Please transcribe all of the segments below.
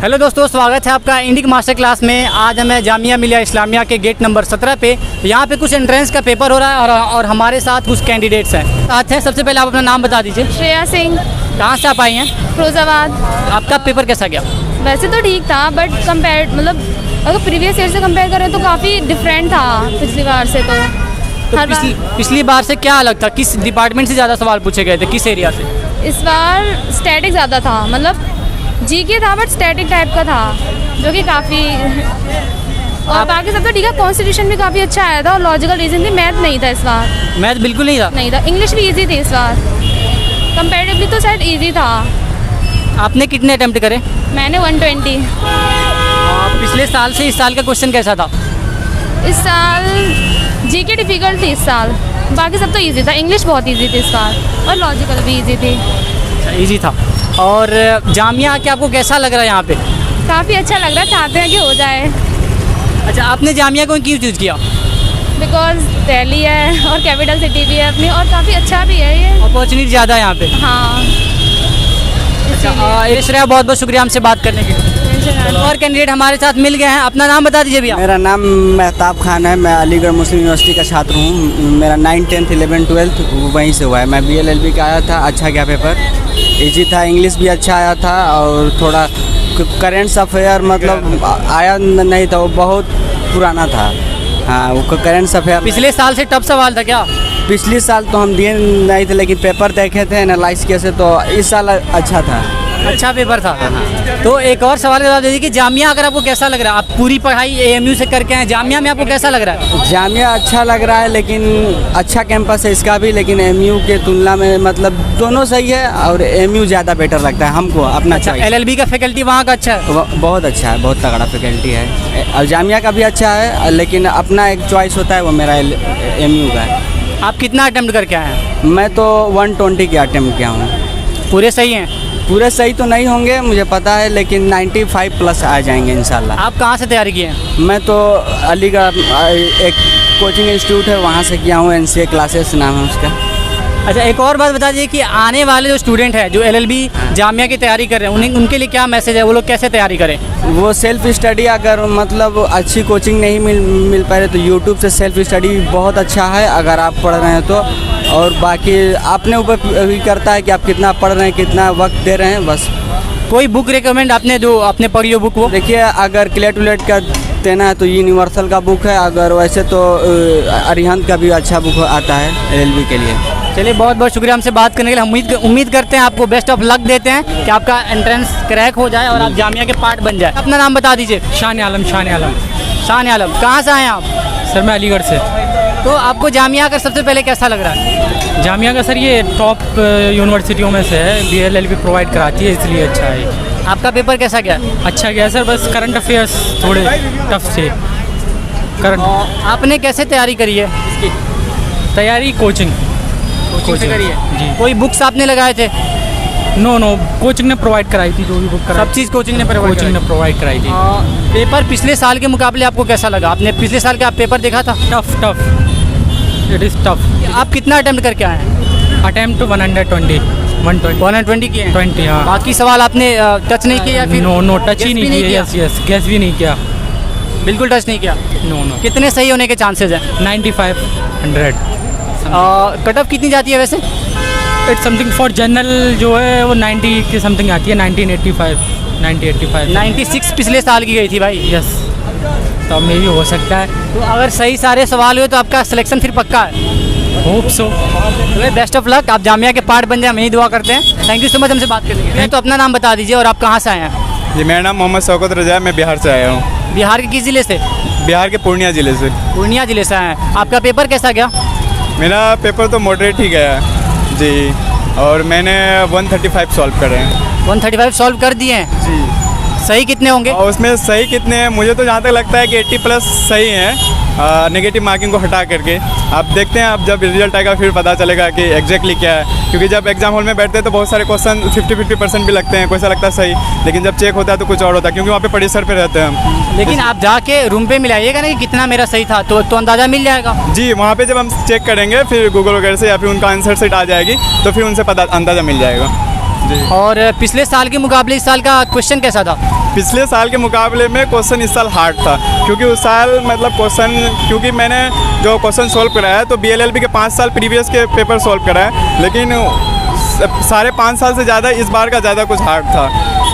Hello दोस्तों, स्वागत है आपका इंडिक मास्टर क्लास में। आज हमें जामिया मिलिया इस्लामिया के गेट नंबर 17 पे यहाँ पे कुछ एंट्रेंस का पेपर हो रहा है और हमारे साथ कुछ कैंडिडेट्स हैं। सबसे पहले आप अपना नाम बता दीजिए। श्रेया सिंह। कहाँ से आप आई हैं? फिरोजाबाद। आपका पेपर कैसा गया? वैसे तो ठीक था, बट कंपेयर मतलब अगर प्रीवियस ईयर से कंपेयर करें तो काफ़ी डिफरेंट था पिछली बार से। तो पिछली बार से क्या अलग था? किस डिपार्टमेंट से ज़्यादा सवाल पूछे गए थे? किस एरिया से? इस बार स्टैटिक ज़्यादा था, मतलब जीके था बट स्टैटिक टाइप का था, जो कि काफ़ी और बाकी सब तो ठीक है। कॉन्स्टिट्यूशन भी काफ़ी अच्छा आया था और लॉजिकल रीजन थी। मैथ नहीं था इस बार। मैथ बिल्कुल नहीं था। इंग्लिश भी इजी थी इस बार, कंपेरेटिवली तो शायद इजी था। आपने कितने अटेम्प्ट करे? मैंने 120। पिछले साल से इस साल का क्वेश्चन कैसा था? इस साल जीके डिफ़िकल्ट थी इस साल, बाकी सब तो इजी था। इंग्लिश बहुत इजी थी इस बार और लॉजिकल भी इजी थी। इजी था। और जामिया के आपको कैसा लग रहा है यहाँ पे? काफ़ी अच्छा लग रहा है, चाहते हैं कि हो जाए। अच्छा, आपने जामिया को क्यों चूज़ किया? बिकॉज दिल्ली है और कैपिटल सिटी भी है अपनी, और काफ़ी अच्छा भी है ये। अपॉर्चुनिटी ज़्यादा है यहाँ पे। हाँ। श्रेया, बहुत बहुत शुक्रिया हमसे बात करने के लिए। और कैंडिडेट हमारे साथ मिल गए हैं। अपना नाम बता दीजिए भैया। मेरा नाम मेहताब खान है। मैं अलीगढ़ मुस्लिम यूनिवर्सिटी का छात्र हूँ। मेरा 9, 10, 11, 12 वहीं से हुआ है। मैं BLLB का आया था। अच्छा गया पेपर, इजी था। इंग्लिश भी अच्छा आया था और थोड़ा करेंट्स अफेयर मतलब आया नहीं था, वो बहुत पुराना था। हाँ, वो करेंट्स अफेयर पिछले साल से टफ सवाल था क्या? पिछले साल तो हम दिए नहीं थे, लेकिन पेपर देखे थे, एनालाइज किए थे, तो इस साल अच्छा था। अच्छा पेपर था। तो एक और सवाल का जवाब दीजिए कि जामिया अगर आपको कैसा लग रहा है? आप पूरी पढ़ाई AMU से करके हैं, जामिया में आपको कैसा लग रहा है? जामिया अच्छा लग रहा है, लेकिन अच्छा कैंपस है इसका भी, लेकिन MU के तुलना में मतलब दोनों सही है और MU ज़्यादा बेटर लगता है हमको अपना। अच्छा, LLB का फैकल्टी वहाँ का अच्छा है? बहुत अच्छा है, बहुत तगड़ा फैकल्टी है। और जामिया का भी अच्छा है, लेकिन अपना एक चॉइस होता है, वो मेरा MU का है। आप कितना अटेम्प्ट करके आए हैं? मैं तो 120 के अटेम्प्ट किया हूँ। पूरे सही हैं? पूरे सही तो नहीं होंगे मुझे पता है, लेकिन 95 प्लस आ जाएंगे इंशाल्लाह। आप कहाँ से तैयारी किए हैं? मैं तो अलीगढ़ एक कोचिंग इंस्टीट्यूट है, वहाँ से किया हूँ। NCA क्लासेस नाम है उसका। अच्छा, एक और बात बता दीजिए कि आने वाले जो स्टूडेंट हैं जो LLB जामिया की तैयारी कर रहे हैं, उनके लिए क्या मैसेज है? वो लोग कैसे तैयारी करें? वो सेल्फ स्टडी, अगर मतलब अच्छी कोचिंग नहीं मिल पा रही तो यूट्यूब से सेल्फ स्टडी बहुत अच्छा है अगर आप पढ़ रहे हैं तो। और बाकी अपने ऊपर भी करता है कि आप कितना पढ़ रहे हैं, कितना वक्त दे रहे हैं, बस। कोई बुक रिकमेंड आपने पढ़ी हो बुक? वो देखिए, अगर क्लेट उलेट का देना है तो यूनिवर्सल का बुक है, अगर वैसे तो अरिहंत का भी अच्छा बुक आता है LLB के लिए। चलिए, बहुत बहुत शुक्रिया हमसे बात करने के लिए। हम उम्मीद करते हैं, आपको बेस्ट ऑफ लक देते हैं कि आपका एंट्रेंस क्रैक हो जाए और आप जामिया के पार्ट बन जाए। अपना नाम बता दीजिए। शान आलम। शान आलम। कहाँ से आए हैं आप? सर मैं अलीगढ़ से। तो आपको जामिया का सबसे पहले कैसा लग रहा है? जामिया का सर ये टॉप यूनिवर्सिटियों में से है, BLLB प्रोवाइड कराती है, इसलिए अच्छा है। आपका पेपर कैसा गया? अच्छा गया सर, बस करंट अफेयर्स थोड़े टफ थे। आपने कैसे तैयारी करी है इसकी? तैयारी कोचिंग से करी है जी। कोई बुक्स आपने लगाए थे? नो, कोचिंग ने प्रोवाइड कराई थी, जो भी बुक सब चीज़ कोचिंग ने प्रोवाइड कराई थी। पेपर पिछले साल के मुकाबले आपको कैसा लगा? आपने पिछले साल का पेपर देखा था? Tough, it is tough. आप कितना अटेम्प्ट करके आए हैं? अटेम्प्ट 120 किए हैं? 20। हाँ। बाकी सवाल आपने टच नहीं किया या फिर? नो, टच ही नहीं किया। यस, गैस भी नहीं किया। बिल्कुल टच नहीं किया? नो। कितने सही होने के चांसेस हैं? 95, 100। कट ऑफ कितनी जाती है वैसे? इट्स समथिंग फॉर जनरल जो है वो 90 की समथिंग आती है। 1985, 90-85। 96 पिछले साल की गई थी भाई। यस, तो मे भी हो सकता है। तो अगर सही सारे सवाल हुए तो आपका सिलेक्शन फिर पक्का है? Hope so. Best of luck, आप जामिया के पार्ट बन जाए, हम यही दुआ करते हैं। थैंक यू सो मच हमसे बात करने के लिए। तो अपना नाम बता दीजिए और आप कहाँ से आए हैं? जी, मेरा नाम मोहम्मद शौकत रजा है। मैं बिहार से आया हूँ। बिहार के किस ज़िले से? बिहार के पूर्णिया ज़िले से। पूर्णिया ज़िले से आए हैं। आपका पेपर कैसा गया? मेरा पेपर तो मॉडरेट ही गया जी, और मैंने 135 सॉल्व करे हैं। 135 सॉल्व कर दिए हैं जी। सही कितने होंगे? और उसमें सही कितने हैं? मुझे तो जहाँ तक लगता है कि 80 प्लस सही हैं, नेगेटिव मार्किंग को हटा करके। आप देखते हैं, अब जब रिजल्ट आएगा फिर पता चलेगा कि एग्जैक्टली क्या है, क्योंकि जब एग्जाम हॉल में बैठते हैं तो बहुत सारे क्वेश्चन 50-50% भी लगते हैं, कोई सा लगता है सही, लेकिन जब चेक होता है तो कुछ और होता है, क्योंकि वहाँ पे परिसर पे रहते हैं हम। लेकिन आप जाके रूम पे मिलाइएगा ना कि कितना मेरा सही था, तो अंदाज़ा मिल जाएगा। जी, वहाँ पे जब हम चेक करेंगे फिर गूगल वगैरह से या फिर उनका आंसर शीट आ जाएगी तो फिर उनसे पता अंदाज़ा मिल जाएगा। जी। और पिछले साल के मुकाबले इस साल का क्वेश्चन कैसा था? पिछले साल के मुकाबले में क्वेश्चन इस साल हार्ड था, क्योंकि उस साल मतलब क्योंकि मैंने जो क्वेश्चन सॉल्व कराया है तो BLLB के 5 साल प्रीवियस के पेपर सॉल्व कराए, लेकिन साढ़े 5 साल से ज़्यादा इस बार का ज़्यादा कुछ हार्ड था।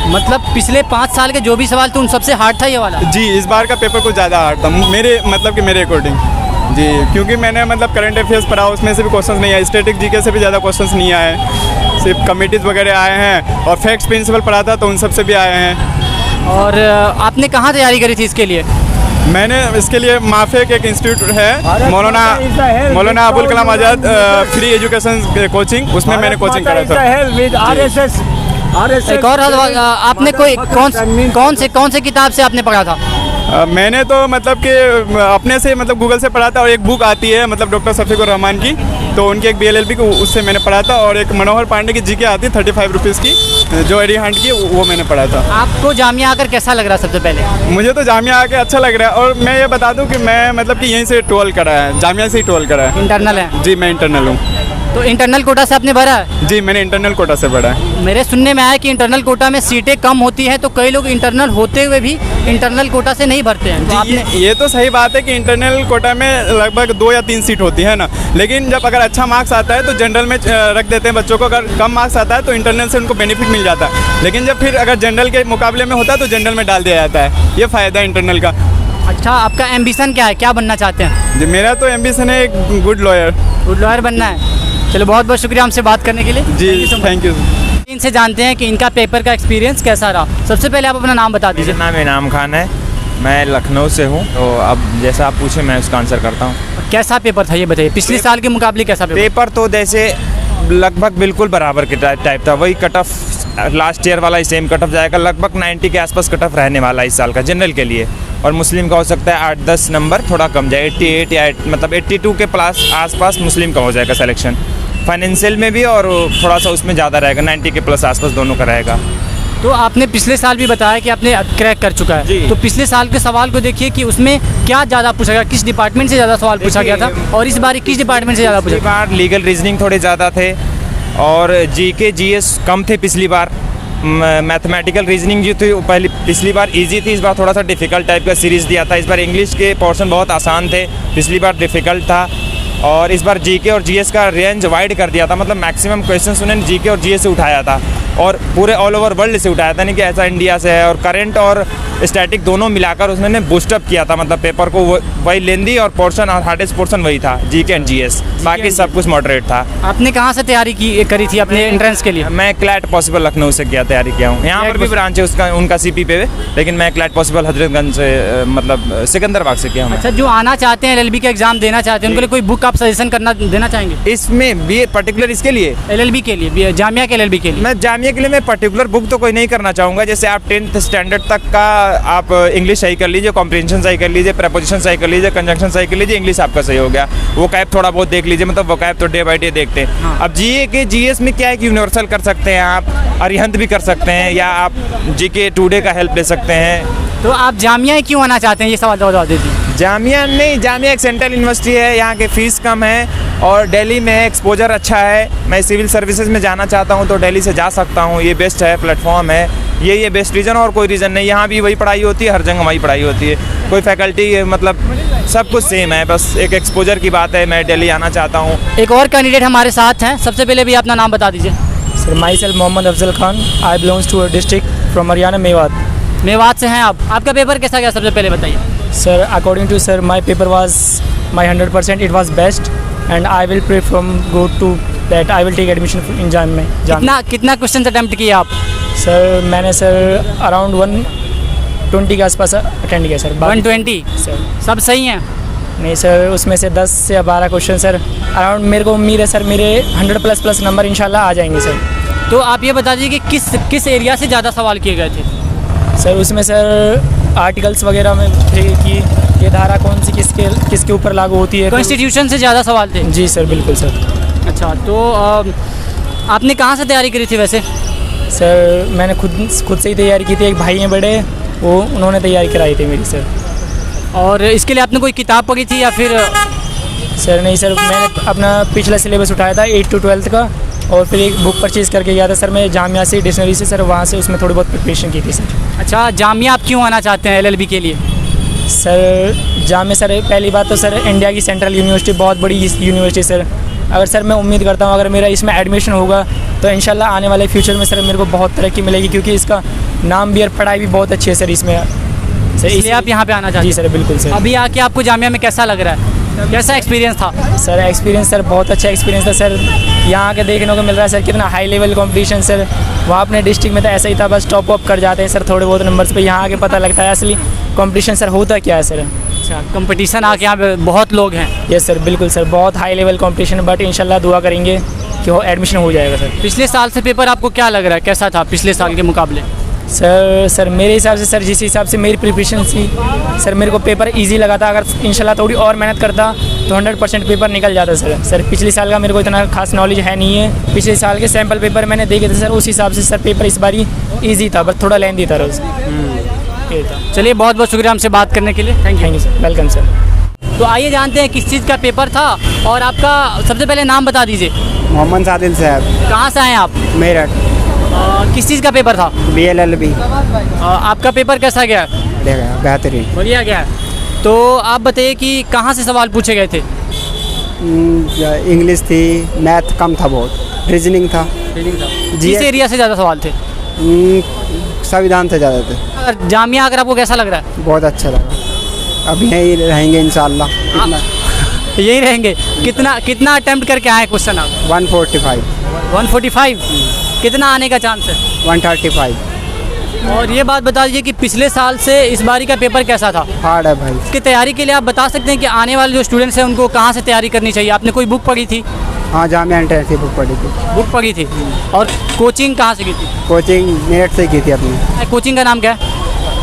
मतलब पिछले 5 साल के जो भी सवाल थे उन सबसे हार्ड था ये वाला? जी, इस बार का पेपर कुछ ज़्यादा हार्ड था मेरे अकॉर्डिंग जी, क्योंकि मैंने मतलब करंट अफेयर्स पढ़ा, उसमें से भी क्वेश्चंस नहीं आए, स्टैटिक जीके से भी ज़्यादा क्वेश्चंस नहीं आए, सिर्फ कमिटीज़ वगैरह आए हैं, और फैक्ट्स प्रिंसिपल पढ़ा था तो उन सब से भी आए हैं। और आपने कहाँ तैयारी करी थी इसके लिए? मैंने इसके लिए माफे के एक इंस्टीट्यूट है, Maulana Abul Kalam Azad free education coaching, उसमें मैंने कोचिंग करा था। एक और आपने कौन से किताब से आपने पढ़ा था? मैंने तो मतलब कि अपने से मतलब गूगल से पढ़ा था, और एक बुक आती है मतलब डॉक्टर शफीकुर रहमान की, तो उनकी एक BLLB को उससे मैंने पढ़ा था, और एक मनोहर पांडे की जीके आती है 35 रुपीज़ की, जो एडी हंट की, वो मैंने पढ़ा था। आपको जामिया आकर कैसा लग रहा है? सबसे पहले मुझे तो जामिया आके अच्छा लग रहा है, और मैं ये बता दूं कि मैं मतलब कि यहीं से 12 करा है, जामिया से ही 12 करा है। इंटरनल है? जी, मैं इंटरनल हूँ। तो इंटरनल कोटा से आपने भरा है? जी, मैंने इंटरनल कोटा से पढ़ा है। मेरे सुनने में आया कि इंटरनल कोटा में सीटें कम होती हैं, तो कई लोग इंटरनल होते हुए भी इंटरनल कोटा से नहीं भरते हैं। तो आपने ये तो सही बात है कि इंटरनल कोटा में लगभग 2 या 3 सीट होती है ना, लेकिन जब अगर अच्छा मार्क्स आता है तो जनरल में रख देते हैं बच्चों को, अगर कम मार्क्स आता है तो इंटरनल से उनको बेनिफिट मिल जाता है, लेकिन जब फिर अगर जनरल के मुकाबले में होता है तो जनरल में डाल दिया जाता है, ये फ़ायदा है इंटरनल का। अच्छा, आपका एम्बिशन क्या है, क्या बनना चाहते हैं? जी, मेरा तो एम्बिशन है एक गुड लॉयर बनना है। चलो, बहुत बहुत शुक्रिया हमसे बात करने के लिए। जी, थैंक यू। इनसे जानते हैं कि इनका पेपर का एक्सपीरियंस कैसा रहा। सबसे पहले आप अपना नाम बता दीजिए। मेरा नाम इनाम खान है, मैं लखनऊ से हूँ, तो अब जैसा आप पूछे मैं उसका आंसर करता हूँ। कैसा पेपर था ये बताइए, पिछले साल के मुकाबले कैसा पेपर तो जैसे लगभग बिल्कुल बराबर के टाइप था, वही कट ऑफ लास्ट ईयर वाला ही सेम कट ऑफ जाएगा, लगभग 90 के आसपास कट ऑफ रहने वाला है इस साल का जनरल के लिए, और मुस्लिम का हो सकता है 8-10 नंबर थोड़ा कम जाए, 88 या मतलब 82 के प्लस आसपास मुस्लिम का हो जाएगा सिलेक्शन, फाइनेंशियल में भी, और थोड़ा सा उसमें ज़्यादा रहेगा, 90 के प्लस आसपास दोनों का रहेगा। तो आपने पिछले साल भी बताया कि आपने क्रैक कर चुका है, तो पिछले साल के सवाल को देखिए कि उसमें क्या ज़्यादा पूछा गया, किस डिपार्टमेंट से ज़्यादा सवाल पूछा गया था, और इस बार किस डिपार्टमेंट से ज़्यादा पूछा? पिछली बार लीगल रीजनिंग थोड़े ज़्यादा थे, और GK GS कम थे पिछली बार। मैथमेटिकल रीजनिंग जो थी पिछली बार इजी थी, इस बार थोड़ा सा डिफ़िकल्ट टाइप का सीरीज़ दिया था। इस बार इंग्लिश के पोर्शन बहुत आसान थे, पिछली बार डिफ़िकल्ट था, और इस बार GK और GS का रेंज वाइड कर दिया था, मतलब मैक्सिमम क्वेश्चन उन्होंने GK और GS से उठाया था, और पूरे ऑल ओवर वर्ल्ड से उठाया था, नहीं कि ऐसा इंडिया से है। और करंट और स्टैटिक दोनों मिलाकर उसने बूस्टअप किया था, मतलब पेपर को वही लेंदी और पोर्शन और हार्डेस्ट पोर्शन वही था, GK एंड GS, बाकी सब कुछ मॉडरेट था। आपने कहाँ से तैयारी करी थी अपने एंट्रेंस के लिए? मैं क्लैट पॉसिबल लखनऊ से तैयारी किया हूँ, यहाँ पर भी ब्रांच है उसका, उनका CP पे, लेकिन मैं क्लैट पॉसिबल हजरतगंज से मतलब सिकंदराबाद से किया हूँ। अच्छा, जो आना चाहते हैं LLB का एग्जाम देना चाहते हैं, उनके लिए कोई बुक आप सजेशन देना चाहेंगे? इसमें भी पर्टिकुलर इसके लिए LLB के लिए, जामिया के LLB के लिए? मैं जामिया के लिए मैं पर्टिकुलर बुक तो कोई नहीं करना चाहूँगा। जैसे आप 10th स्टैंडर्ड तक का आप इंग्लिश सही कर लीजिए, कॉम्प्रिहेंशन सही कर लीजिए, प्रेपोजिशन सही कर लीजिए, कंजंक्शन सही कर लीजिए, इंग्लिश आपका सही हो गया। वो कैप थोड़ा बहुत देख लीजिए, मतलब वो कैप तो डे बाई डे देखते हैं। हाँ। अब GK GS में क्या है कि यूनिवर्सल कर सकते हैं आप, अरिहंत भी कर सकते हैं, या आप GK टुडे का हेल्प ले सकते हैं। तो आप जामिया क्यों आना चाहते हैं, ये सवाल बता दीजिए। जामिया नहीं, जामिया एक सेंट्रल यूनिवर्सिटी है, यहाँ के फ़ीस कम है, और दिल्ली में एक्सपोजर अच्छा है। मैं सिविल सर्विसेज में जाना चाहता हूँ तो दिल्ली से जा सकता हूँ, ये बेस्ट है, प्लेटफॉर्म है, ये बेस्ट रीज़न, और कोई रीज़न नहीं। यहाँ भी वही पढ़ाई होती है, हर जगह वही पढ़ाई होती है, कोई फैकल्टी मतलब सब कुछ सेम है, बस एक एक्सपोजर की बात है। मैं दिल्ली आना चाहता हूँ। एक और कैंडिडेट हमारे साथ हैं, सबसे पहले भी अपना नाम बता दीजिए। Sir, myself Mohammad Afzal Khan, I belongs to a district from Haryana Mewat से हैं आप। आपका पेपर कैसा गया, सबसे पहले बताइए। Sir, according to sir my paper was my 100%, it was best, and I will pray from go to that I will take admission in Jamia. कितना क्वेश्चन अटेम्प्ट किया आप? सर, मैंने सर अराउंड 120 के आसपास अटेंड किया सर। 120 सर? सब सही हैं? नहीं सर, उसमें से 10 से 12 क्वेश्चन सर अराउंड, मेरे को उम्मीद है सर मेरे 100++ नंबर इंशाल्लाह आ जाएंगे सर। तो आप ये बता दीजिए कि किस एरिया से ज़्यादा सवाल किए गए थे? सर, उसमें सर आर्टिकल्स वगैरह में थे कि ये धारा कौन सी किसके ऊपर लागू होती है। कॉन्स्टिट्यूशन से ज़्यादा सवाल थे? जी सर, बिल्कुल सर। अच्छा, तो आपने कहाँ से तैयारी करी थी वैसे? सर, मैंने खुद से ही तैयारी की थी, एक भाई हैं बड़े, उन्होंने तैयारी कराई थी मेरी सर। और इसके लिए आपने कोई किताब पढ़ी थी या फिर? सर नहीं सर, मैंने अपना पिछला सिलेबस उठाया था 8 to 12th का, और फिर एक बुक परचेज़ करके गया था सर मैं जामिया से, डिक्शनरी से सर, वहाँ से उसमें थोड़ी बहुत प्रिपरेशन की थी सर। अच्छा, जामिया आप क्यों आना चाहते हैं LLB के लिए? सर जामिया सर, पहली बात तो सर इंडिया की सेंट्रल यूनिवर्सिटी, बहुत बड़ी यूनिवर्सिटी सर। अगर सर मैं उम्मीद करता हूँ अगर मेरा इसमें एडमिशन होगा तो इंशाल्लाह आने वाले फ्यूचर में सर मेरे को बहुत तरक्की मिलेगी, क्योंकि इसका नाम भी और पढ़ाई भी बहुत अच्छी है सर इसमें सर, इसलिए आप यहाँ पे आना चाहते जी हैं? सर बिल्कुल सर। अभी आके आपको जामिया में कैसा लग रहा है? कैसा एक्सपीरियंस था? सर एक्सपीरियंस सर बहुत अच्छा एक्सपीरियंस था सर। यहाँ के देखने को मिल रहा है सर कितना हाई लेवल कंपटीशन सर। वहाँ अपने डिस्ट्रिक्ट में तो ऐसा ही था, बस टॉप अप कर जाते हैं सर थोड़े बहुत नंबर्स पे। यहाँ आके पता लगता है असली कंपटीशन सर होता क्या है सर। अच्छा, कंपटीशन आके यहाँ पे बहुत लोग हैं। यस सर बिल्कुल सर, बहुत हाई लेवल कंपटीशन, बट इंशाल्लाह दुआ करेंगे कि वो एडमिशन हो जाएगा सर। पिछले साल से पेपर आपको क्या लग रहा है, कैसा था पिछले साल के मुकाबले? सर मेरे हिसाब से सर, जिस हिसाब से मेरी प्रिपरेशन थी सर, मेरे को पेपर इजी लगा था। अगर इंशाल्लाह थोड़ी और मेहनत करता तो 100% पेपर निकल जाता सर। पिछले साल का मेरे को इतना खास नॉलेज है नहीं है। पिछले साल के सैम्पल पेपर मैंने देखे थे सर, उस हिसाब से सर पेपर इस बारी ईजी था, बट थोड़ा लेंदी था रोज़। चलिए, बहुत बहुत शुक्रिया हमसे बात करने के लिए। Thank you sir, welcome sir. तो आइए जानते हैं किस चीज़ का पेपर था, और आपका सबसे पहले नाम बता दीजिए। मोहम्मद सादिल साहब, कहाँ से आए आप? मेरठ, किस चीज़ का पेपर था? BLLB। आपका पेपर कैसा गया? बेहतरीन। बढ़िया गया। तो आप बताइए कि कहाँ से सवाल पूछे गए थे? इंग्लिश थी, मैथ कम था बहुत, रीजनिंग था। किस एरिया से ज़्यादा सवाल थे? संविधान से ज़्यादा थे। जामिया आकर आपको कैसा लग रहा है? बहुत अच्छा लगा। अब यहीं रहेंगे इंशाल्लाह। यही रहेंगे। कितना अटेम्प्ट करके आए क्वेश्चन आप? 145। 145? कितना आने का चांस है? 135। और ये बात बता दीजिए कि पिछले साल से इस बारी का पेपर कैसा था? हार्ड है भाई। इसकी तैयारी के लिए आप बता सकते हैं कि आने वाले जो स्टूडेंट्स हैं उनको कहाँ से तैयारी करनी चाहिए? आपने कोई बुक पढ़ी थी? हाँ, जामिया एंट्रेंस की बुक पढ़ी थी। बुक पढ़ी थी। और कोचिंग कहाँ से की थी? कोचिंग मेरठ से की थी अपनी। कोचिंग का नाम क्या है?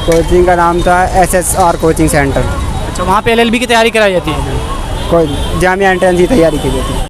कोचिंग का नाम था SSR कोचिंग सेंटर। अच्छा, वहाँ पे LLB की तैयारी कराई जाती है? कोई जामिया एंट्रेंस की तैयारी की जाती है।